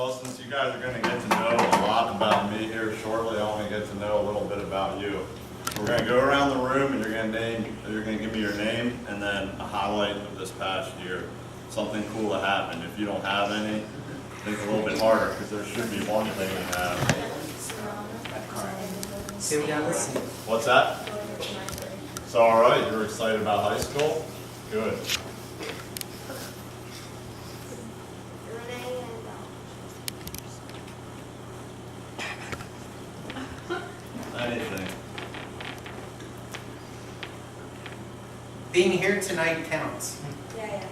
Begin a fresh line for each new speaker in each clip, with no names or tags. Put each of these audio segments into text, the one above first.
Well, since you guys are going to get to know a lot about me here shortly, I want to get to know a little bit about you. We're going to go around the room, and you're going to give me your name and then a highlight of this past year. Something cool that happened. If you don't have any, think a little bit harder because there should be one thing you have. What's that? So, all right, you're excited about high school? Good. Anything.
Being here tonight counts.
Yeah.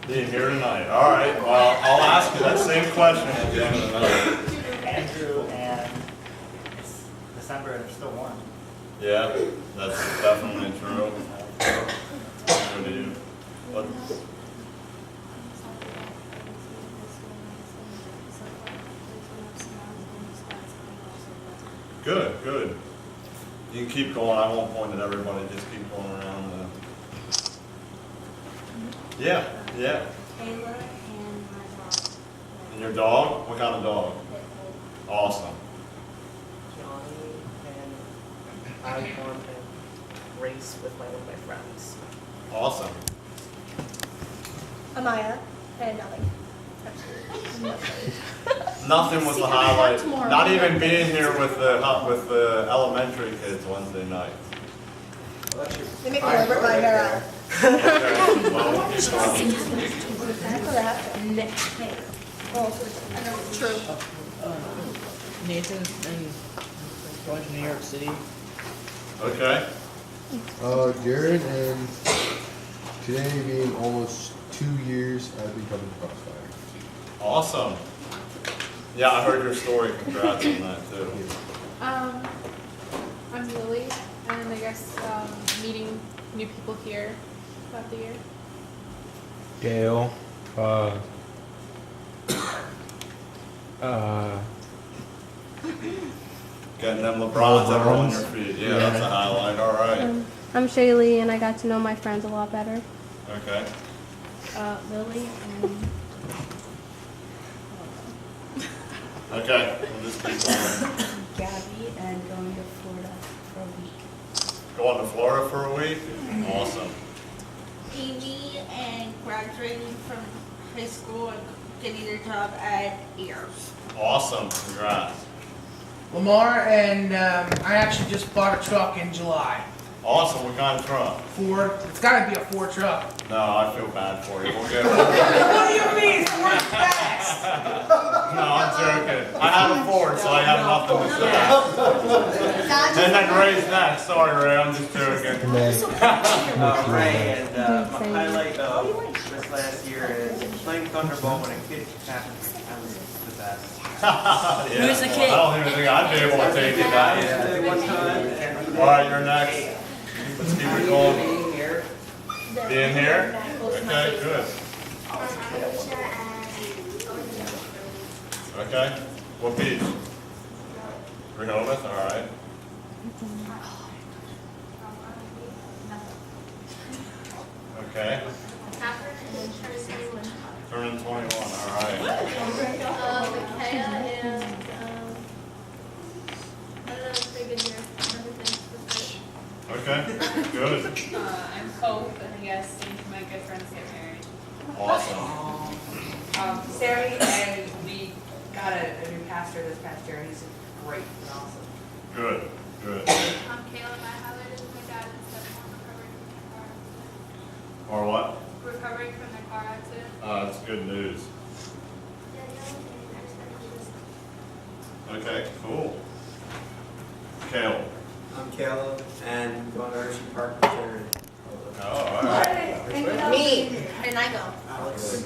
Being here tonight. All right. Well, I'll ask you that same question at the end of the night.
Andrew and it's December and there's still one.
Yeah, that's definitely true. What do you? What? Good, good. You can keep going. I won't point at everybody. Just keep going around. Yeah.
Taylor and my dog.
And your dog? What kind of dog? Awesome.
Johnny and I won a race with one of my friends.
Awesome.
Amaya and nothing.
Nothing was the highlight. Not even being here with the elementary kids Wednesday night.
They make me rip my hair out.
Okay. Well,
That's what happened. Oh, true.
Nathan and going to New York City.
okay.
Jared, and today being almost 2 years, I've been coming to Crossfire.
Awesome. Yeah, I heard your story. Congrats on that too.
I'm Lily, and I guess meeting new people here throughout the year.
Gail,
Getting them LeBrons that are on your feet. Yeah, that's a highlight. All right.
I'm Shaylee, and I got to know my friends a lot better.
Okay.
Lily and
Okay. We'll just keep going.
Gabby and going to Florida for a week.
Going to Florida for a week? Awesome.
Amy and graduating from high school and getting a job at Ears.
Awesome. Congrats.
Lamar and I actually just bought a truck in July.
Awesome. What kind of truck?
Ford. It's got to be a Ford truck.
No, I feel bad for you. We'll get it.
What do you mean? Ford's fast.
No, I'm joking. I have a Ford, so I have nothing to say. And then Ray's next. Sorry, Ray. I'm just joking.
Ray, and my highlight of this last year is playing Thunderball when a kid happens to become the best.
Yeah.
Who's the kid?
I don't even think I'd be able to take you guys.
One time.
All right, you're next. Let's keep it going.
Being here.
Being here? Okay, good. Okay. What beach? Rehoboth? All right. Okay. Turning 21. All right.
Michaela and another pretty good year.
Okay. Good.
I'm Hope, and I guess some of my good friends get married.
Awesome.
Sammy, and we got a new pastor this past year, and he's great and awesome.
Good. Good.
I'm Kayla. My highlight is my dad and stepmom recovering from their car accident.
Or what?
Recovering from their car accident.
That's good news. Okay, cool. Kale.
I'm Caleb, and going to Hershey Park with Jared.
Oh, all right.
Me. And I go.
Alex.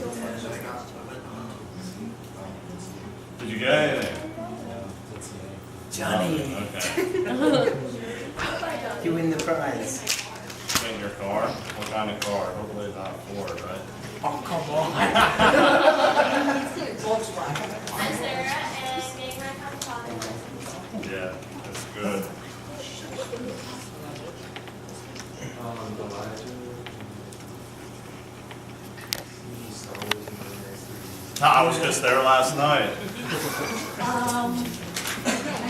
Did you get anything?
Johnny.
Okay.
You win the prize.
Get in your car? What kind of car? Hopefully it's not a Ford, right?
Oh, come on.
I'm Sarah, and getting my father license.
Yeah, that's good. I was just there last night.
I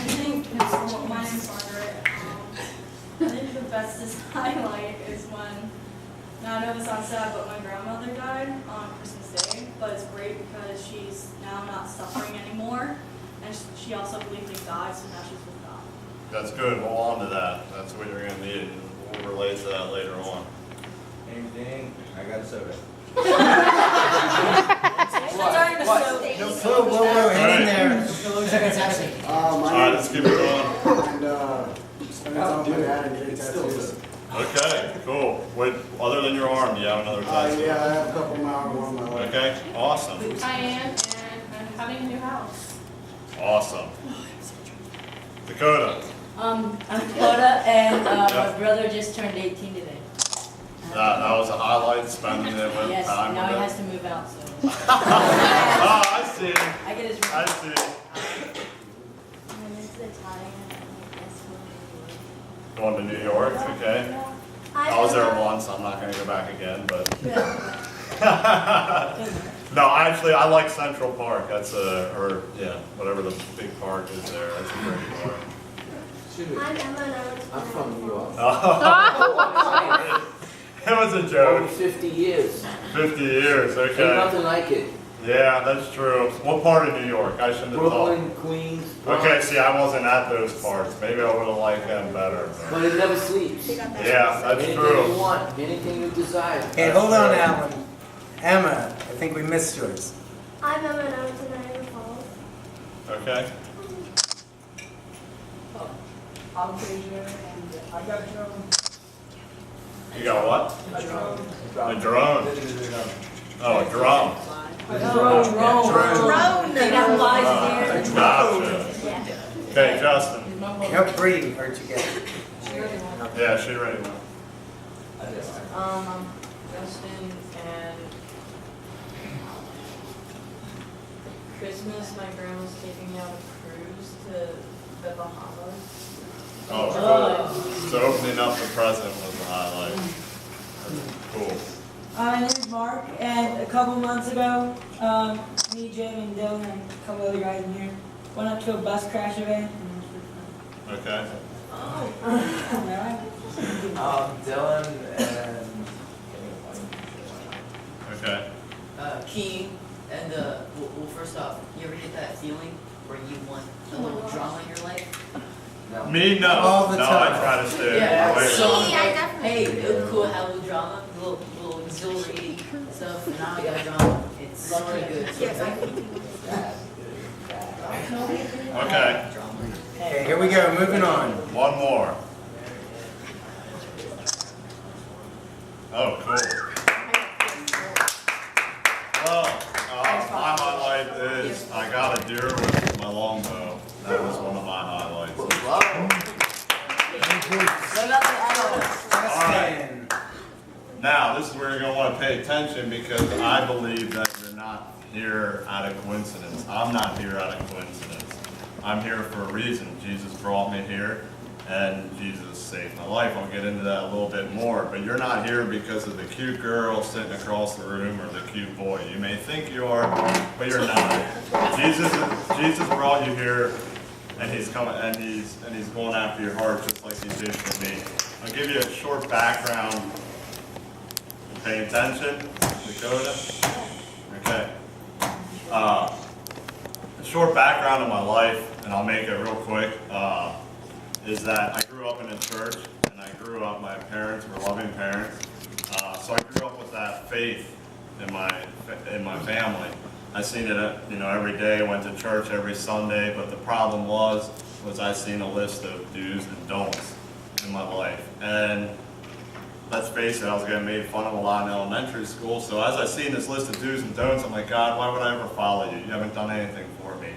think, my name's Margaret. I think the bestest highlight is when, now I know this sounds sad, but my grandmother died on Christmas Day, but it's great because she's now not suffering anymore, and she also believed in God, so now she's with God.
That's good, hold on to that. That's what you're gonna need. We'll relate to that later on.
Ding ding. I got a soda.
Whoa, hang in there. Alright, let's keep it going.
Spending time with my dad and getting tattoos.
Okay, cool. Wait, other than your arm, do you have another tattoo?
Yeah, I have a couple of my arm, one of my leg.
Okay, awesome.
I am, and I'm having a new house.
Awesome. Dakota,
I'm Dakota, and my brother just turned 18 today.
that was a highlight, spending it with
Yes,
time
now he
with
has
it.
to move out, so.
Oh, I see.
I get his room.
I see.
And it's Italian, and that's
Going to New York, okay. I was there once, I'm not gonna go back again, but. No, actually, I like Central Park, that's whatever the big park is there, that's a great park.
I'm Emma, and
I'm from New York.
Oh. It was a
Over
joke.
50 years.
50 years,
Ain't
okay.
nothing like it.
Yeah, that's true. What part of New York? I shouldn't have told.
Brooklyn, Queens.
Okay, see, I wasn't at those parts. Maybe I would have liked them better. but-
But it never sleeps.
Yeah, that's
Anything you
true.
want, anything you desire.
Hey, hold on, Alan. Emma, I think we missed yours.
I'm Emma, and I went to Niagara Falls.
Okay.
I'm Fraser, and I got a drone.
You got what?
A drone.
A drone. Oh, a drum.
Drone. They got flies in there.
Gotcha. Okay, Justin.
What breed are you get?
Yeah, she ready.
I'm Justin, and Christmas, my grandma's taking me on a cruise to the Bahamas.
Oh, cool. So opening up the present was the highlight. That's cool.
My name is Mark, and a couple months ago, me, Jim, and Dylan, and a couple other guys in here went up to a bus crash event.
Okay.
Dylan and...
Okay.
Key, and well, first off, you ever get that feeling where you want a little drama in your life?
No.
Me, no.
All the
No,
time.
I try to stay
Yeah,
away
so
from it.
hey, it was cool to have a little drama, a little exhilarating stuff, and now I got drama. It's pretty good.
Okay.
Okay, here we go, moving on.
One more. Oh, cool. Well, my highlight is I got a deer with my longbow. That was one of my highlights. All right. Now, this is where you're going to want to pay attention because I believe that you're not here out of coincidence. I'm not here out of coincidence. I'm here for a reason. Jesus brought me here and Jesus saved my life. I'll get into that a little bit more, but you're not here because of the cute girl sitting across the room or the cute boy. You may think you are, but you're not. Jesus brought you here, and he's coming, and he's going after your heart just like he did for me. I'll give you a short background. Pay attention, Dakota. Okay. A short background of my life, and I'll make it real quick. Is that I grew up in a church, and I grew up, my parents were loving parents, so I grew up with that faith in my family. I seen it, every day. Went to church every Sunday, but the problem was I seen a list of do's and don'ts in my life, and let's face it, I was getting made fun of a lot in elementary school. So as I seen this list of do's and don'ts, I'm like, God, why would I ever follow you? You haven't done anything for me.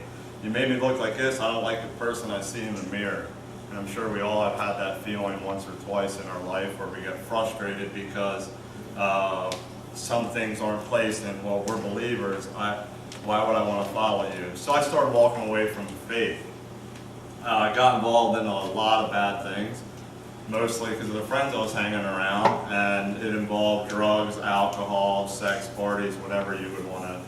You made me look like this. I don't like the person I see in the mirror. And I'm sure we all have had that feeling once or twice in our life where we get frustrated because some things aren't placed and, well, we're believers. Why would I want to follow you? So I started walking away from faith. I got involved in a lot of bad things, mostly because of the friends I was hanging around, and it involved drugs, alcohol, sex, parties, whatever you would want to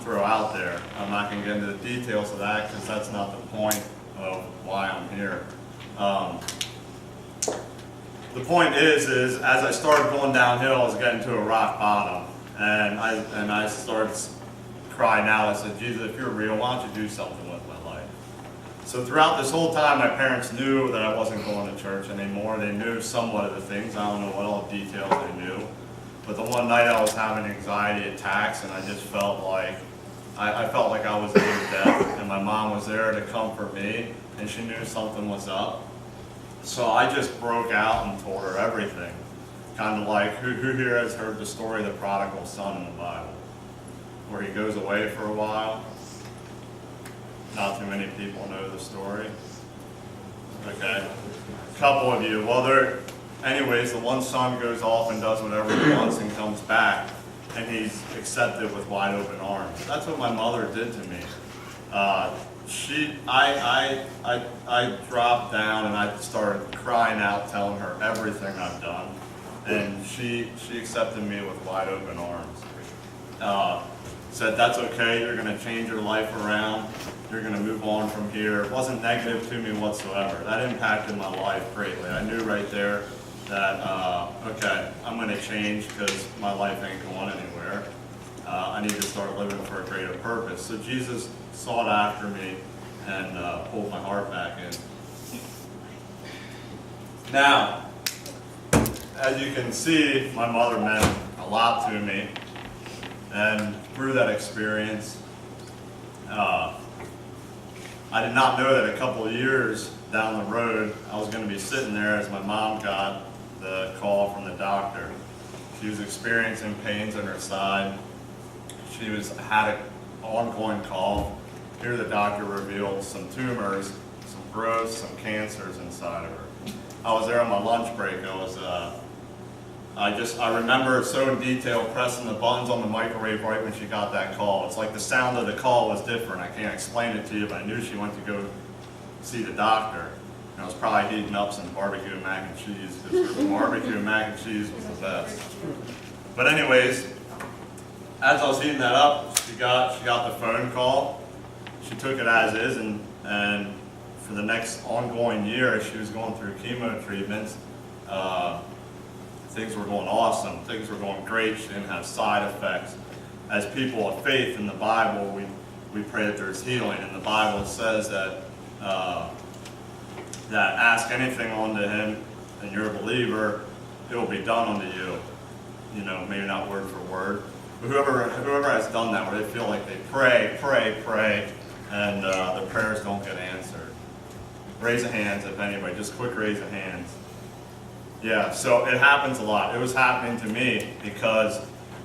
throw out there. I'm not going to get into the details of that because that's not the point of why I'm here. The point is as I started going downhill, I was getting to a rock bottom, and I started crying out. I said, Jesus, if you're real, why don't you do something with my life? So throughout this whole time, my parents knew that I wasn't going to church anymore. They knew somewhat of the things. I don't know what all the details they knew. But the one night I was having anxiety attacks, and I just felt like I felt like I was near death, and my mom was there to comfort me, and she knew something was up. So I just broke out and told her everything. Kind of like, who here has heard the story of the prodigal son in the Bible? Where he goes away for a while. Not too many people know the story. Okay, a couple of you. Well, anyways, the one son goes off and does whatever he wants and comes back, and he's accepted with wide open arms. That's what my mother did to me. I dropped down and I started crying out, telling her everything I've done, and she accepted me with wide open arms. Said, that's okay, you're going to change your life around, you're going to move on from here. It wasn't negative to me whatsoever. That impacted my life greatly. I knew right there that, okay, I'm going to change because my life ain't going anywhere. I need to start living for a greater purpose. So Jesus sought after me and pulled my heart back in. Now, as you can see, my mother meant a lot to me. And through that experience, I did not know that a couple of years down the road, I was going to be sitting there as my mom got the call from the doctor. She was experiencing pains in her side. She had an ongoing cough. Here the doctor revealed some tumors, some growths, some cancers inside of her. I was there on my lunch break. I remember so in detail pressing the buttons on the microwave right when she got that call. It's like the sound of the call was different. I can't explain it to you, but I knew she went to go see the doctor. And I was probably heating up some barbecue and mac and cheese, because the barbecue and mac and cheese was the best. But anyways, as I was heating that up, she got the phone call. She took it as is, and for the next ongoing year, as she was going through chemo treatments, things were going awesome. Things were going great. She didn't have side effects. As people of faith in the Bible, we pray that there's healing. And the Bible says that that ask anything unto him, and you're a believer, it will be done unto you. You know, maybe not word for word. But whoever has done that, where they feel like they pray, and the prayers don't get answered. Raise of hands, if anybody, just quick raise of hands. Yeah, so it happens a lot. It was happening to me because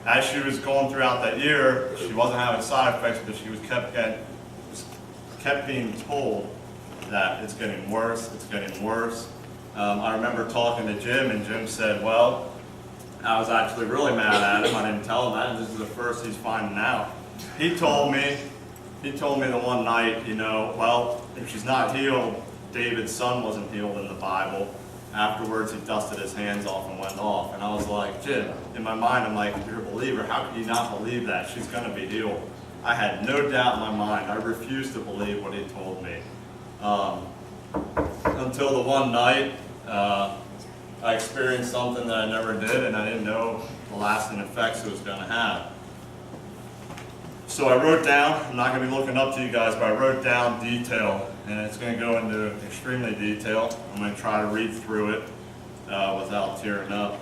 as she was going throughout that year, she wasn't having side effects, but she was kept being told that it's getting worse, it's getting worse. I remember talking to Jim, and Jim said, well, I was actually really mad at him. I didn't tell him that. This is the first he's finding out. He told me the one night, you know, well, if she's not healed, David's son wasn't healed in the Bible. Afterwards, he dusted his hands off and went off. And I was like, Jim, in my mind, I'm like, you're a believer. How could you not believe that? She's going to be healed. I had no doubt in my mind. I refused to believe what he told me. Until the one night, I experienced something that I never did, and I didn't know the lasting effects it was going to have. So I wrote down, I'm not going to be looking up to you guys, but I wrote down detail, and it's going to go into extremely detail. I'm going to try to read through it without tearing up.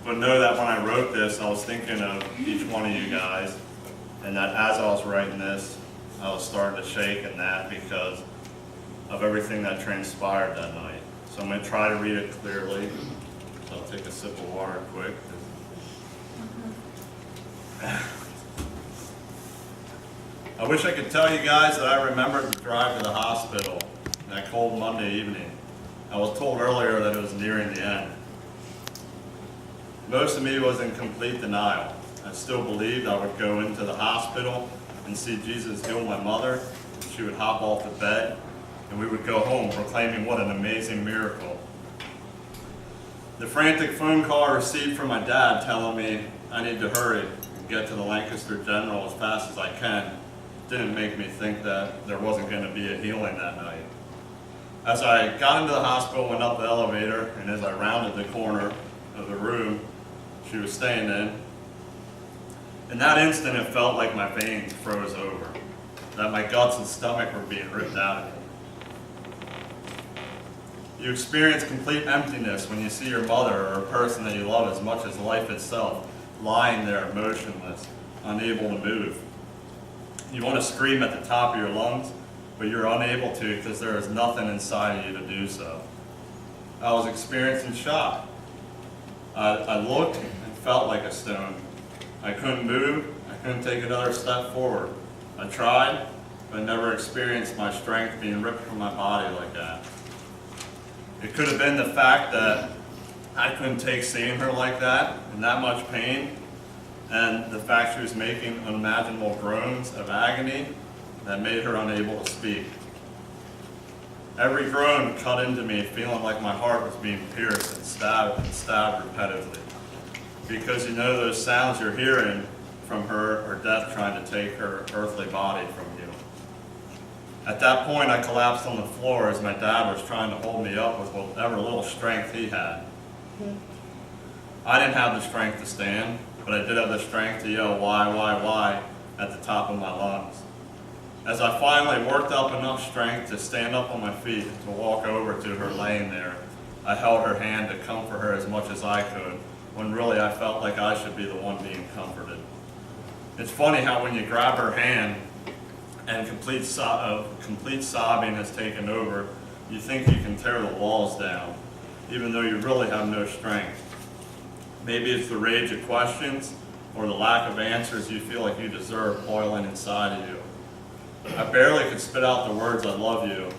But know that when I wrote this, I was thinking of each one of you guys, and that as I was writing this, I was starting to shake in that because of everything that transpired that night. So I'm going to try to read it clearly. So I'll take a sip of water quick. I wish I could tell you guys that I remembered the drive to the hospital that cold Monday evening. I was told earlier that it was nearing the end. Most of me was in complete denial. I still believed I would go into the hospital and see Jesus heal my mother. She would hop off the bed, and we would go home proclaiming what an amazing miracle. The frantic phone call I received from my dad telling me I need to hurry and get to the Lancaster General as fast as I can didn't make me think that there wasn't going to be a healing that night. As I got into the hospital, went up the elevator, and as I rounded the corner of the room she was staying in that instant it felt like my veins froze over, that my guts and stomach were being ripped out of me. You experience complete emptiness when you see your mother or a person that you love as much as life itself lying there motionless, unable to move. You want to scream at the top of your lungs, but you're unable to because there is nothing inside of you to do so. I was experiencing shock. I looked and felt like a stone. I couldn't move, I couldn't take another step forward. I tried, but never experienced my strength being ripped from my body like that. It could have been the fact that I couldn't take seeing her like that, in that much pain, and the fact she was making unimaginable groans of agony that made her unable to speak. Every groan cut into me, feeling like my heart was being pierced and stabbed repetitively. Because you know those sounds you're hearing from her are death trying to take her earthly body from you. At that point, I collapsed on the floor as my dad was trying to hold me up with whatever little strength he had. I didn't have the strength to stand, but I did have the strength to yell, why, at the top of my lungs. As I finally worked up enough strength to stand up on my feet and to walk over to her laying there, I held her hand to comfort her as much as I could, when really I felt like I should be the one being comforted. It's funny how when you grab her hand and complete sobbing has taken over, you think you can tear the walls down, even though you really have no strength. Maybe it's the rage of questions or the lack of answers you feel like you deserve boiling inside of you. I barely could spit out the words "I love you"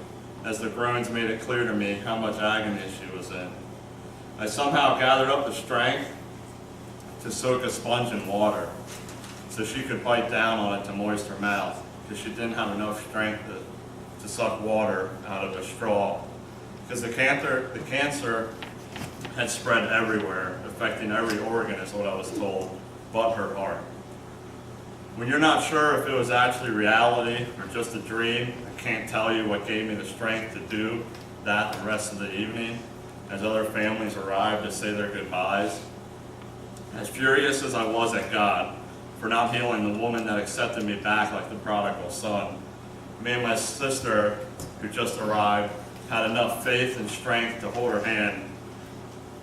as the groans made it clear to me how much agony she was in. I somehow gathered up the strength to soak a sponge in water so she could bite down on it to moist her mouth, because she didn't have enough strength to suck water out of a straw, because the cancer had spread everywhere, affecting every organ is what I was told, but her heart. When you're not sure if it was actually reality or just a dream, I can't tell you what gave me the strength to do that the rest of the evening as other families arrived to say their goodbyes. As furious as I was at God for not healing the woman that accepted me back like the prodigal son, me and my sister, who just arrived, had enough faith and strength to hold her hand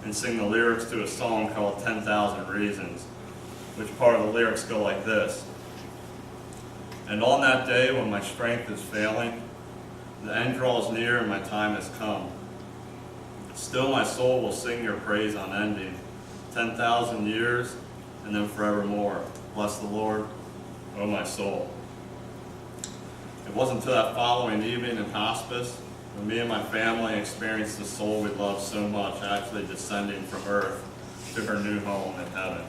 and sing the lyrics to a song called 10,000 Reasons, which part of the lyrics go like this. And on that day when my strength is failing, the end draws near and my time has come. Still my soul will sing your praise unending, 10,000 years and then forevermore. Bless the Lord, oh my soul. It wasn't until that following evening in hospice when me and my family experienced the soul we loved so much actually descending from earth to her new home in heaven.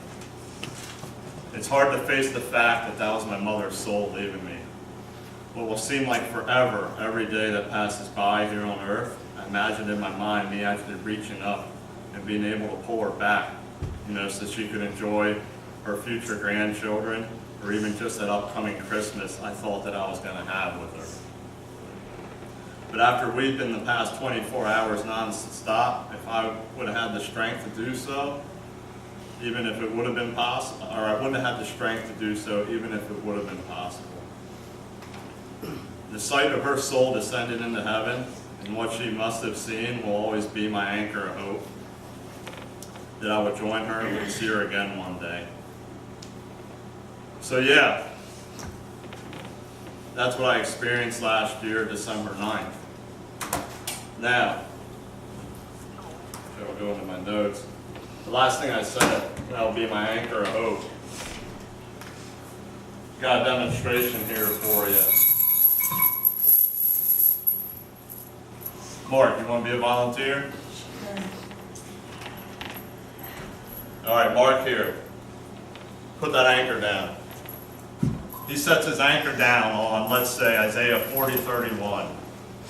It's hard to face the fact that that was my mother's soul leaving me. What will seem like forever every day that passes by here on earth, I imagined in my mind me actually reaching up and being able to pull her back, so she could enjoy her future grandchildren, or even just that upcoming Christmas I thought that I was going to have with her. But after weeping the past 24 hours non-stop, if I would have had the strength to do so, even if it would have been possible, or I wouldn't have had the strength to do so, even if it would have been possible. The sight of her soul descending into heaven and what she must have seen will always be my anchor of hope, that I would join her and would see her again one day. So yeah, that's what I experienced last year, December 9th. Now, I'll go into my notes. The last thing I said, that'll be my anchor of hope. Got a demonstration here for you. Mark, you want to be a volunteer? All right, Mark here. Put that anchor down. He sets his anchor down on, let's say, Isaiah 40:31.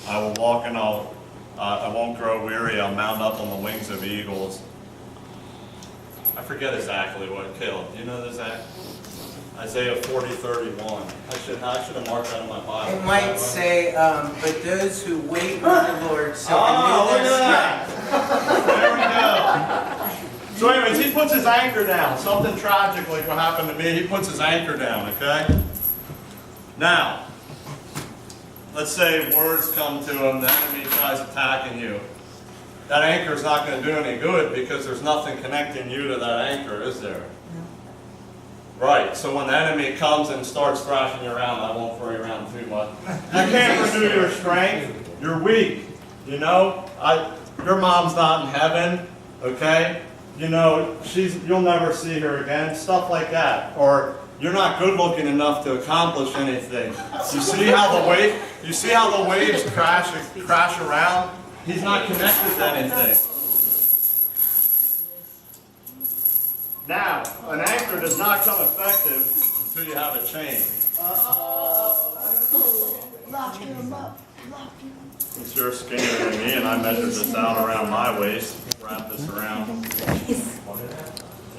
I will walk and I won't grow weary. I'll mount up on the wings of eagles. I forget exactly what, Caleb, do you know this, Zach? Isaiah 40:31. I should have marked that in my Bible.
It might say, but those who wait on the Lord shall
Oh,
renew
look
their
at
strength.
that. There we go. So anyways, he puts his anchor down. Something tragic like what happened to me, he puts his anchor down, okay? Now, let's say words come to him, the enemy tries attacking you. That anchor is not going to do any good because there's nothing connecting you to that anchor, is there? Right, so when the enemy comes and starts thrashing you around, I won't throw you around too much. You can't renew your strength. You're weak. You know, your mom's not in heaven, okay? You know, you'll never see her again, stuff like that. Or you're not good looking enough to accomplish anything. You see how the waves crash around? He's not connected to anything. Now, an anchor does not come effective until you have a chain.
Lock him up.
Since you're skinnier than me and I measured this out around my waist, wrap this around.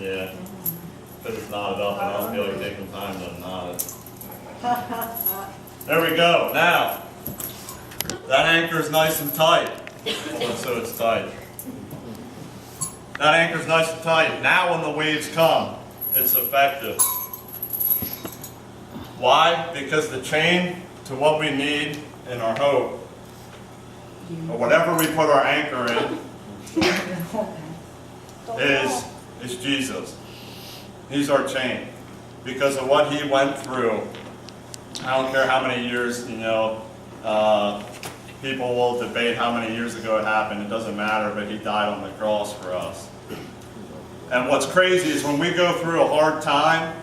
Yeah. Because it's knotted up and I don't feel like taking time to knot it. There we go. Now, that anchor is nice and tight. So it's tight. That anchor's nice and tight. Now when the waves come, it's effective. Why? Because the chain to what we need in our hope, or whatever we put our anchor in, is Jesus. He's our chain. Because of what he went through, I don't care how many years, people will debate how many years ago it happened. It doesn't matter, but he died on the cross for us. And what's crazy is when we go through a hard time,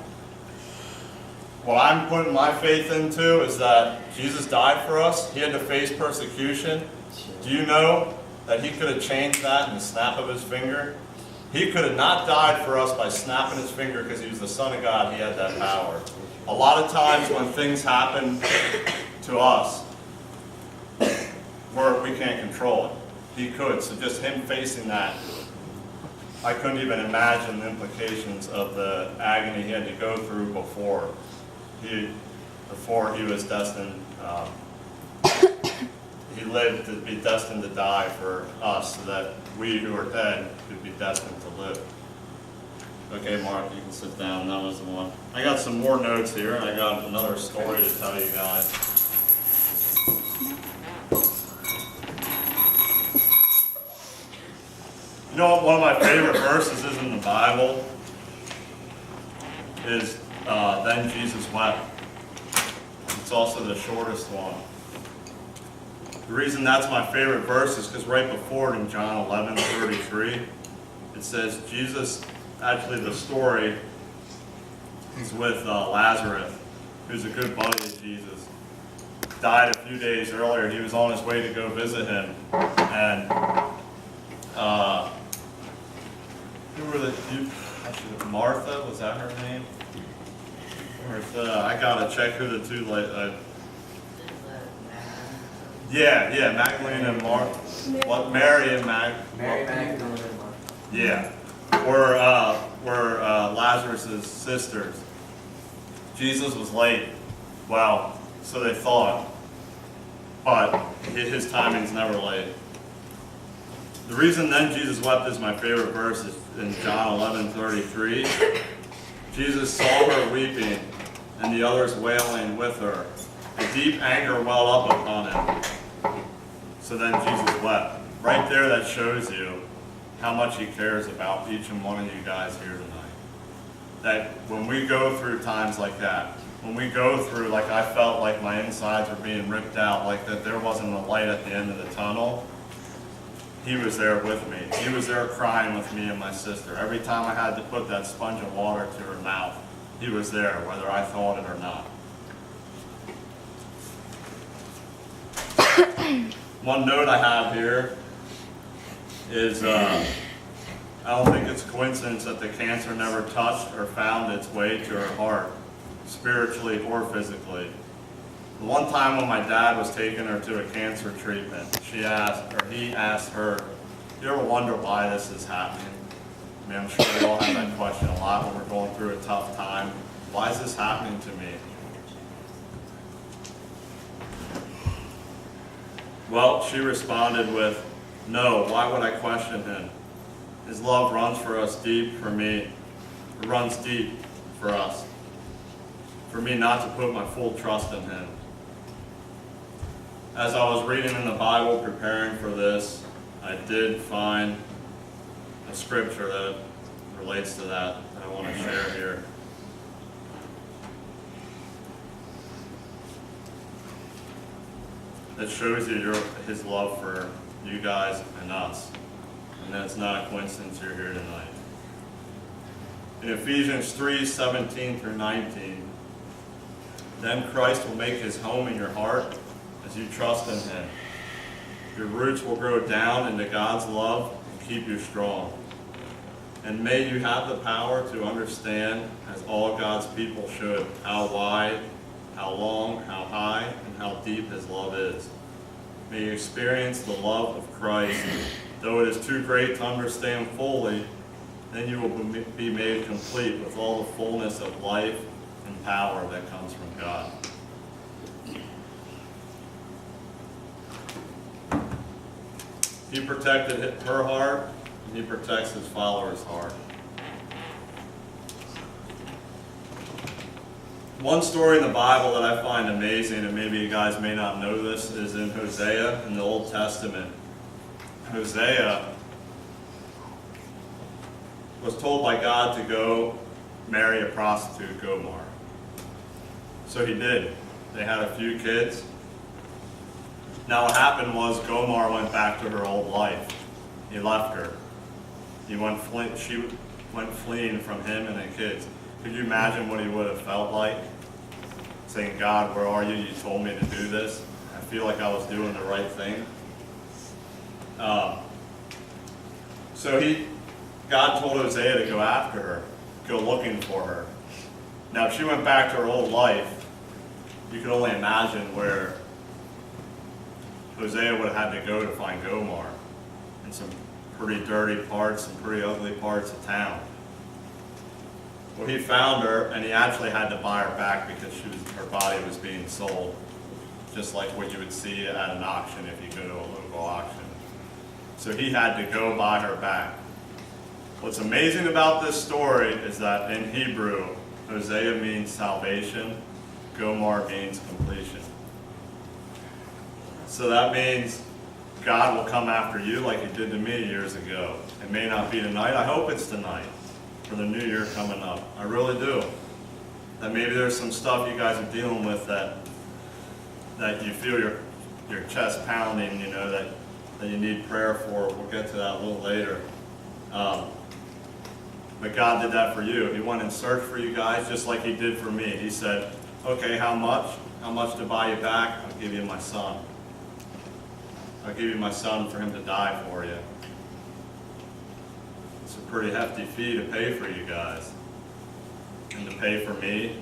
what I'm putting my faith into is that Jesus died for us. He had to face persecution. Do you know that he could have changed that in the snap of his finger? He could have not died for us by snapping his finger because he was the Son of God. He had that power. A lot of times when things happen to us, we can't control it. He could. So just him facing that, I couldn't even imagine the implications of the agony he had to go through before he was destined. He lived to be destined to die for us, so that we who are dead could be destined to live. Okay, Mark, you can sit down. That was the one. I got some more notes here, and I got another story to tell you guys. You know what one of my favorite verses is in the Bible? Is then Jesus wept. It's also the shortest one. The reason that's my favorite verse is because right before it in John 11:33, it says Jesus, actually the story is with Lazarus, who's a good buddy of Jesus. Died a few days earlier. He was on his way to go visit him. And who were Martha, was that her name? Martha, I gotta check who the two, yeah, Magdalene and Martha. What, Mary and
Magdalene and Martha.
Yeah, were Lazarus' sisters. Jesus was late. Well, so they thought, but his timing's never late. The reason then Jesus wept is my favorite verse is in John 11:33. Jesus saw her weeping and the others wailing with her. A deep anger welled up upon him. So then Jesus wept. Right there, that shows you how much he cares about each and one of you guys here tonight. That when we go through times like that, when we go through, like I felt like my insides were being ripped out, like that there wasn't a light at the end of the tunnel, he was there with me. He was there crying with me and my sister. Every time I had to put that sponge of water to her mouth, he was there, whether I thought it or not. One note I have here is I don't think it's a coincidence that the cancer never touched or found its way to her heart, spiritually or physically. The one time when my dad was taking her to a cancer treatment, he asked her, "You ever wonder why this is happening?" I mean, I'm sure we all have that question a lot when we're going through a tough time. Why is this happening to me? Well, she responded with, no, why would I question him? His love runs for us deep for me. It runs deep for us. For me not to put my full trust in him. As I was reading in the Bible preparing for this, I did find a scripture that relates to that I want to share here. That shows you his love for you guys and us. And that's not a coincidence you're here tonight. In Ephesians 3:17 through 19, then Christ will make his home in your heart as you trust in him. Your roots will grow down into God's love and keep you strong. And may you have the power to understand, as all God's people should, how wide, how long, how high, and how deep his love is. May you experience the love of Christ. Though it is too great to understand fully, then you will be made complete with all the fullness of life and power that comes from God. He protected her heart, and he protects his followers' heart. One story in the Bible that I find amazing, and maybe you guys may not know this, is in Hosea in the Old Testament. Hosea was told by God to go marry a prostitute, Gomer. So he did. They had a few kids. Now what happened was Gomer went back to her old life. He left her. She went fleeing from him and the kids. Could you imagine what he would have felt like? Saying, God, where are you? You told me to do this. I feel like I was doing the right thing. So God told Hosea to go after her, go looking for her. Now, if she went back to her old life, you could only imagine where Hosea would have had to go to find Gomer in some pretty dirty parts, some pretty ugly parts of town. Well, he found her, and he actually had to buy her back because her body was being sold, just like what you would see at an auction if you go to a local auction. So he had to go buy her back. What's amazing about this story is that in Hebrew, Hosea means salvation, Gomer means completion. So that means God will come after you like he did to me years ago. It may not be tonight. I hope it's tonight for the new year coming up. I really do. That maybe there's some stuff you guys are dealing with that you feel your chest pounding, you know, that you need prayer for. We'll get to that a little later. But God did that for you. He went and searched for you guys just like he did for me. He said, okay, how much? How much to buy you back? I'll give you my son. I'll give you my son for him to die for you. It's a pretty hefty fee to pay for you guys. And to pay for me,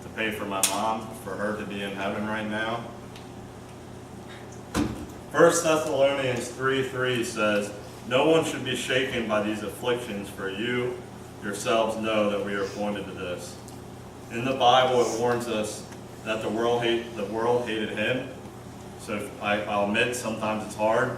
to pay for my mom, for her to be in heaven right now. 1 Thessalonians 3:3 says, no one should be shaken by these afflictions, for you yourselves know that we are appointed to this. In the Bible, it warns us that the world hated him. So I'll admit sometimes it's hard.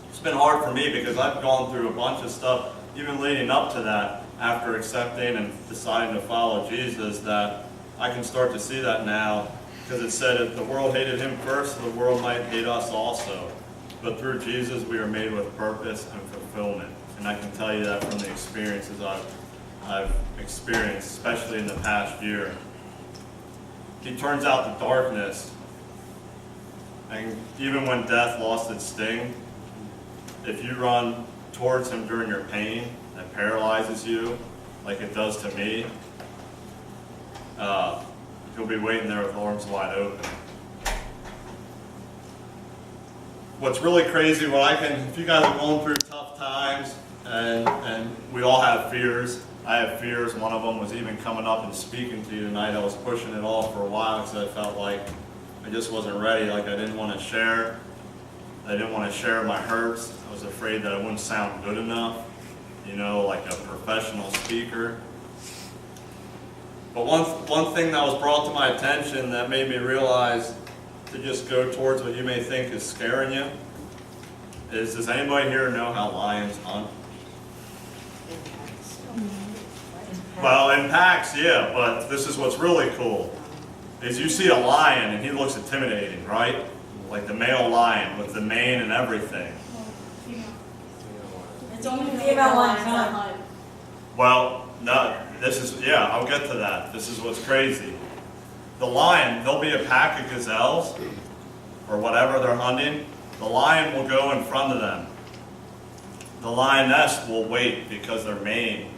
It's been hard for me because I've gone through a bunch of stuff, even leading up to that, after accepting and deciding to follow Jesus, that I can start to see that now, because it said if the world hated him first, the world might hate us also. But through Jesus, we are made with purpose and fulfillment. And I can tell you that from the experiences I've experienced, especially in the past year. He turns out the darkness, and even when death lost its sting, if you run towards him during your pain, that paralyzes you, like it does to me, he'll be waiting there with arms wide open. What's really crazy, if you guys are going through tough times, and we all have fears. I have fears. One of them was even coming up and speaking to you tonight. I was pushing it off for a while because I felt like I just wasn't ready, like I didn't want to share. I didn't want to share my hurts. I was afraid that I wouldn't sound good enough, you know, like a professional speaker. But one thing that was brought to my attention that made me realize to just go towards what you may think is scaring you is, does anybody here know how lions hunt? Well, in packs, yeah, but this is what's really cool. Is you see a lion and he looks intimidating, right? Like the male lion with the mane and everything.
It's only
Female lions
that
hunt.
hunt.
Well, no, this is, yeah, I'll get to that. This is what's crazy. The lion, there'll be a pack of gazelles, or whatever they're hunting. The lion will go in front of them. The lioness will wait because their mane,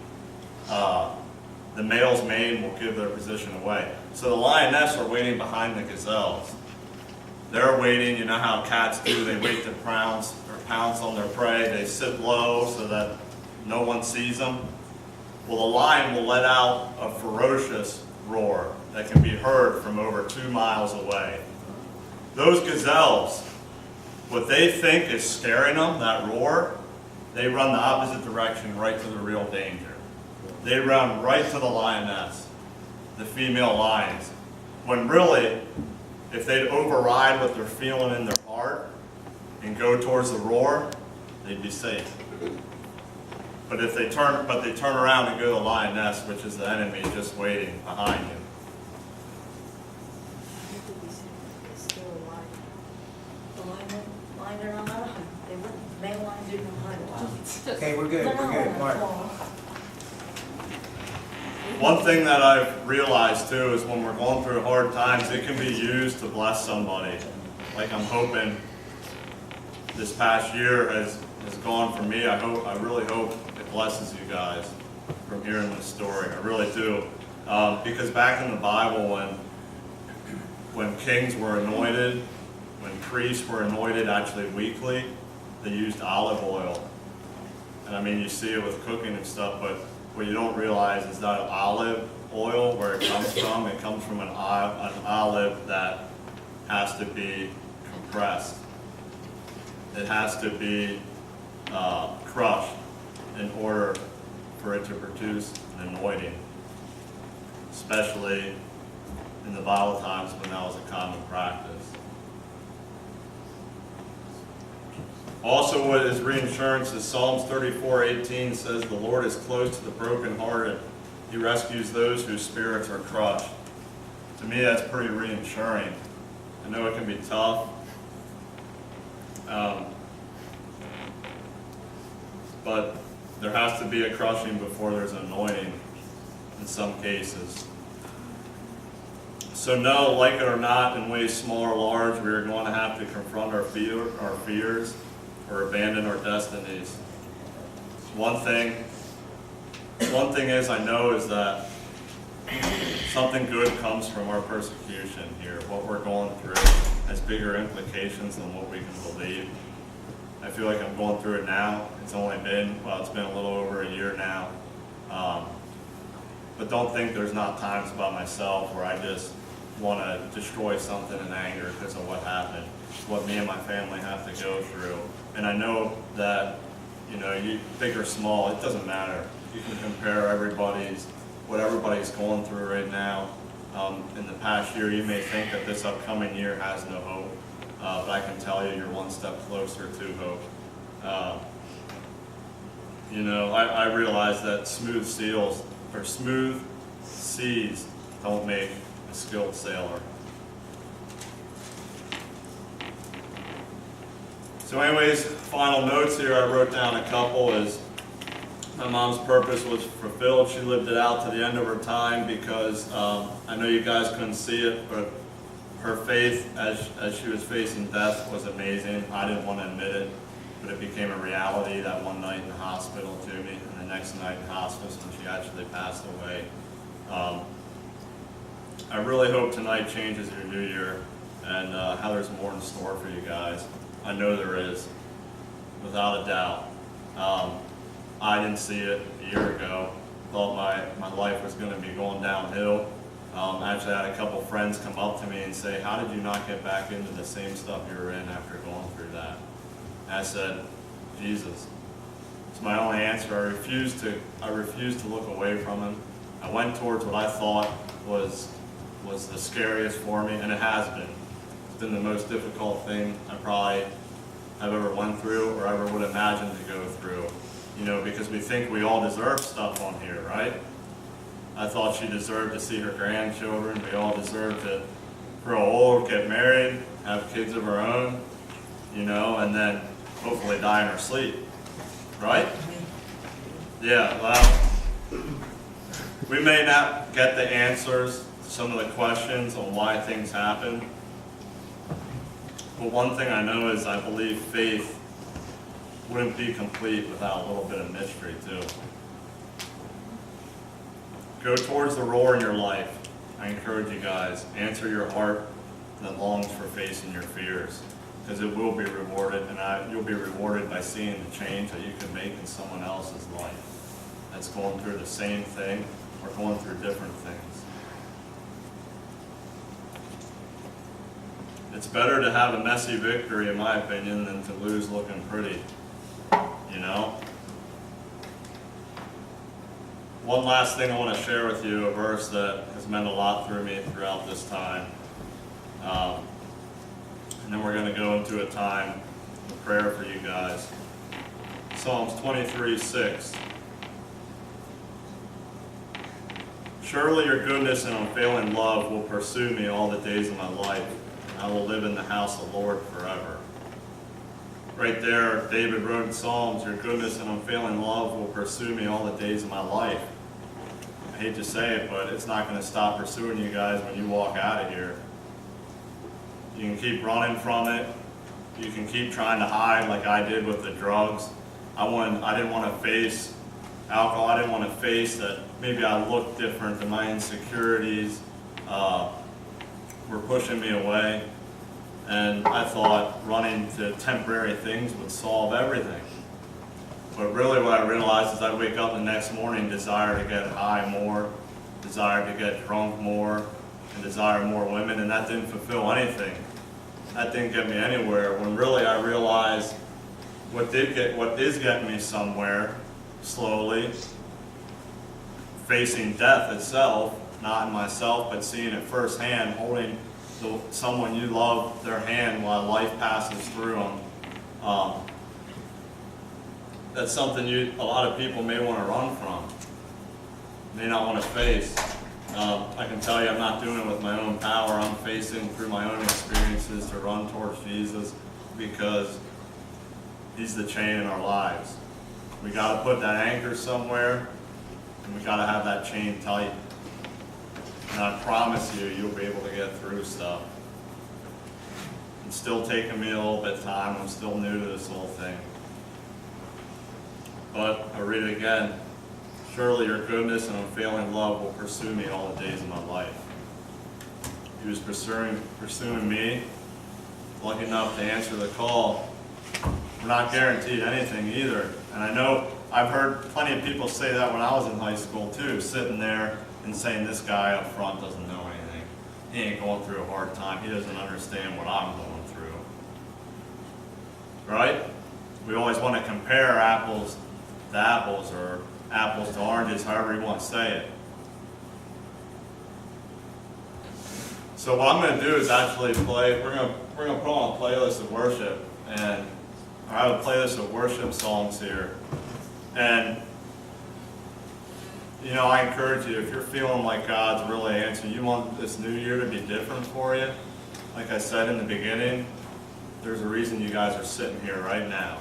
the male's mane will give their position away. So the lioness are waiting behind the gazelles. They're waiting, you know how cats do, they wait to pounce on their prey. They sit low so that no one sees them. Well, the lion will let out a ferocious roar that can be heard from over 2 miles away. Those gazelles, what they think is scaring them, that roar, they run the opposite direction right to the real danger. They run right to the lioness, the female lions. When really, if they'd override what they're feeling in their heart and go towards the roar, they'd be safe. But if they turn around and go to the lioness, which is the enemy just waiting behind you.
Okay, we're good, Mark.
One thing that I've realized too is when we're going through hard times, it can be used to bless somebody. Like I'm hoping this past year has gone for me. I really hope it blesses you guys from hearing this story. I really do. Because back in the Bible, when kings were anointed, when priests were anointed actually weekly, they used olive oil. And I mean, you see it with cooking and stuff, but what you don't realize is that olive oil, where it comes from an olive that has to be compressed. It has to be crushed in order for it to produce an anointing, especially in the Bible times when that was a common practice. Also, what is reinsurance is Psalms 34:18 says, "The Lord is close to the brokenhearted. He rescues those whose spirits are crushed." To me, that's pretty reassuring. I know it can be tough. But there has to be a crushing before there's an anointing in some cases. So no, like it or not, in ways small or large, we are going to have to confront our fears, or abandon our destinies. One thing is I know is that something good comes from our persecution here. What we're going through has bigger implications than what we can believe. I feel like I'm going through it now. It's been a little over a year now. But don't think there's not times by myself where I just want to destroy something in anger because of what happened, what me and my family have to go through. And I know that, you big or small, it doesn't matter. You can compare what everybody's going through right now. In the past year, you may think that this upcoming year has no hope, but I can tell you you're one step closer to hope. I realize that smooth seas don't make a skilled sailor. So anyways, final notes here, I wrote down a couple, is my mom's purpose was fulfilled. She lived it out to the end of her time because I know you guys couldn't see it, but her faith as she was facing death was amazing. I didn't want to admit it, but it became a reality that one night in the hospital to me, and the next night in hospice when she actually passed away. I really hope tonight changes your new year and how there's more in store for you guys. I know there is, without a doubt. I didn't see it a year ago. Thought my life was going to be going downhill. Actually, I had a couple friends come up to me and say, "How did you not get back into the same stuff you were in after going through that?" And I said, "Jesus." It's my only answer. I refused to look away from him. I went towards what I thought was the scariest for me, and it has been. It's been the most difficult thing I probably have ever went through or ever would imagine to go through. You know, because we think we all deserve stuff on here, right? I thought she deserved to see her grandchildren. We all deserve to grow old, get married, have kids of our own, you know, and then hopefully die in our sleep, right? Yeah, well, we may not get the answers to some of the questions on why things happen, but one thing I know is I believe faith wouldn't be complete without a little bit of mystery too. Go towards the roar in your life. I encourage you guys, answer your heart that longs for facing your fears, because it will be rewarded, and you'll be rewarded by seeing the change that you can make in someone else's life that's going through the same thing or going through different things. It's better to have a messy victory, in my opinion, than to lose looking pretty, you know? One last thing I want to share with you, a verse that has meant a lot through me throughout this time. And then we're going to go into a time of prayer for you guys. Psalms 23:6. Surely your goodness and unfailing love will pursue me all the days of my life, and I will live in the house of the Lord forever. Right there, David wrote in Psalms, your goodness and unfailing love will pursue me all the days of my life. I hate to say it, but it's not going to stop pursuing you guys when you walk out of here. You can keep running from it. You can keep trying to hide like I did with the drugs. I didn't want to face alcohol. I didn't want to face that maybe I looked different, that my insecurities were pushing me away. And I thought running to temporary things would solve everything. But really what I realized is I'd wake up the next morning, desire to get high more, desire to get drunk more, and desire more women, and that didn't fulfill anything. That didn't get me anywhere, when really I realized what is getting me somewhere, slowly, facing death itself, not in myself, but seeing it firsthand, holding someone you love their hand while life passes through them. That's something a lot of people may want to run from, may not want to face. I can tell you I'm not doing it with my own power. I'm facing through my own experiences to run towards Jesus, because He's the chain in our lives. We got to put that anchor somewhere, and we got to have that chain tight. And I promise you, you'll be able to get through stuff. It's still taking me a little bit of time. I'm still new to this whole thing. But I read it again. Surely your goodness and unfailing love will pursue me all the days of my life. He was pursuing me. Lucky enough to answer the call. We're not guaranteed anything either. And I know I've heard plenty of people say that when I was in high school too, sitting there and saying this guy up front doesn't know anything. He ain't going through a hard time. He doesn't understand what I'm going through. Right? We always want to compare apples to apples, or apples to oranges, however you want to say it. So what I'm going to do is actually play, we're going to put on a playlist of worship, and I have a playlist of worship songs here. And you know, I encourage you, if you're feeling like God's really answering, you want this new year to be different for you, like I said in the beginning, there's a reason you guys are sitting here right now.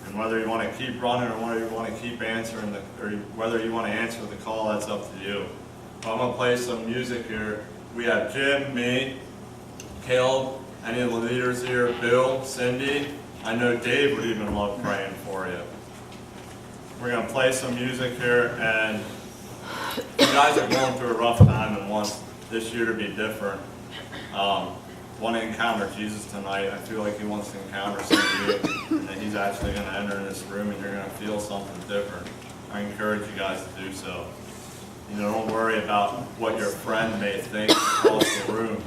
And whether you want to keep running, or whether you want to keep answering, or whether you want to answer the call, that's up to you. But I'm going to play some music here. We have Jim, me, Caleb, any of the leaders here, Bill, Cindy. I know Dave would even love praying for you. We're going to play some music here, and you guys are going through a rough time and want this year to be different. Want to encounter Jesus tonight. I feel like He wants to encounter some of you, and that He's actually going to enter in this room, and you're going to feel something different. I encourage you guys to do so. You know, don't worry about what your friend may think across the room.